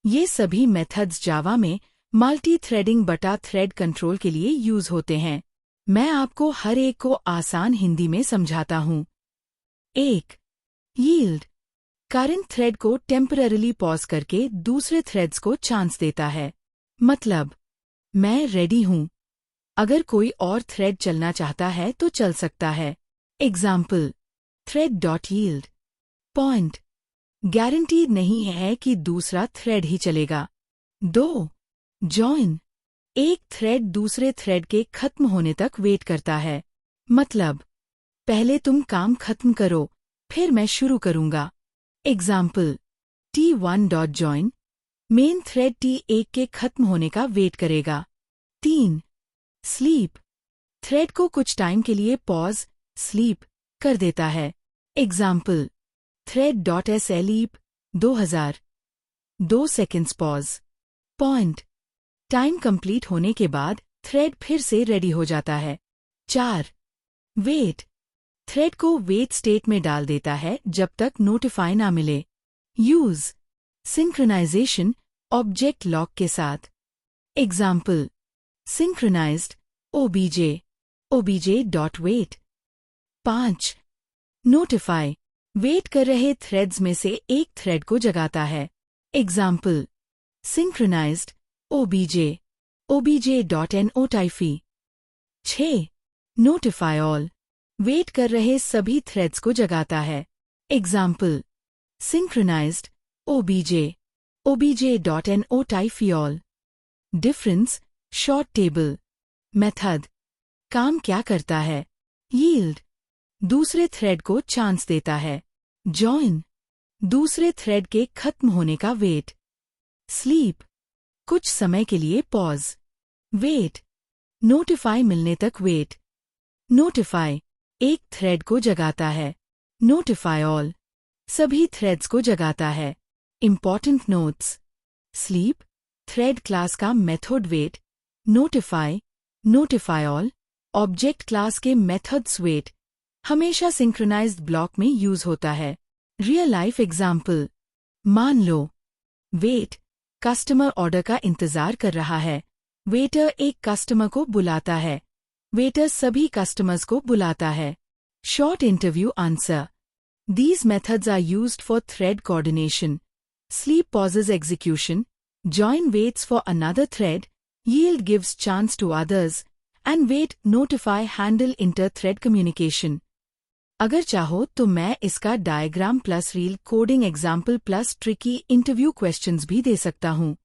ये सभी मेथड्स जावा में मल्टी थ्रेडिंग बटा थ्रेड कंट्रोल के लिए यूज होते हैं। मैं आपको हर एक को आसान हिंदी में समझाता हूँ। 1. यील्ड करंट थ्रेड को टेम्पररीली पॉज करके दूसरे थ्रेड्स को चांस देता है। मतलब, मैं रेडी हूँ, अगर कोई और थ्रेड चलना चाहता है तो चल सकता है। Example, thread dot yield point guaranteed नहीं है कि दूसरा थ्रेड ही चलेगा। 2. जॉइन एक थ्रेड दूसरे थ्रेड के खत्म होने तक वेट करता है। मतलब, पहले तुम काम खत्म करो, फिर मैं शुरू करूंगा। Example, T1.join main thread T1 के खत्म होने का वेट करेगा। 3. स्लीप थ्रेड को कुछ टाइम के लिए पॉज स्लीप कर देता है। Example, thread.sleep 2000 2 seconds pause point time complete होने के बाद थ्रेड फिर से रेडी हो जाता है। 4. वेट थ्रेड को वेट स्टेट में डाल देता है जब तक नोटिफाई ना मिले। यूज सिंक्रोनाइजेशन ऑब्जेक्ट लॉक के साथ। Example, synchronised obj.wait। 5. Notify wait कर रहे थ्रेड्स में से एक थ्रेड को जगाता है। Example, synchronised obj.notify। 6. Notify all wait कर रहे सभी थ्रेड्स को जगाता है। Example, synchronised obj.notify all. Difference short table method काम क्या करता है? यील्ड दूसरे थ्रेड को चांस देता है। जॉइन दूसरे थ्रेड के खत्म होने का वेट। स्लीप कुछ समय के लिए पॉज। वेट नोटिफाई मिलने तक वेट। नोटिफाई एक थ्रेड को जगाता है। नोटिफाई ऑल सभी थ्रेड्स को जगाता है। Important notes, sleep thread class का method wait, notify all object class के मेथड्स वेट हमेशा सिंक्रोनाइज्ड ब्लॉक में यूज होता है। रियल लाइफ एग्जाम्पल, मान लो वेट कस्टमर ऑर्डर का इंतजार कर रहा है। वेटर एक कस्टमर को बुलाता है। वेटर सभी कस्टमर्स को बुलाता है। Short interview answer these methods are used for thread coordination. Sleep pauses execution, join waits for another thread, yield gives chance to others, and wait notify handle inter thread communication. अगर चाहो तो मैं इसका diagram plus real coding example plus tricky interview questions भी दे सकता हूँ।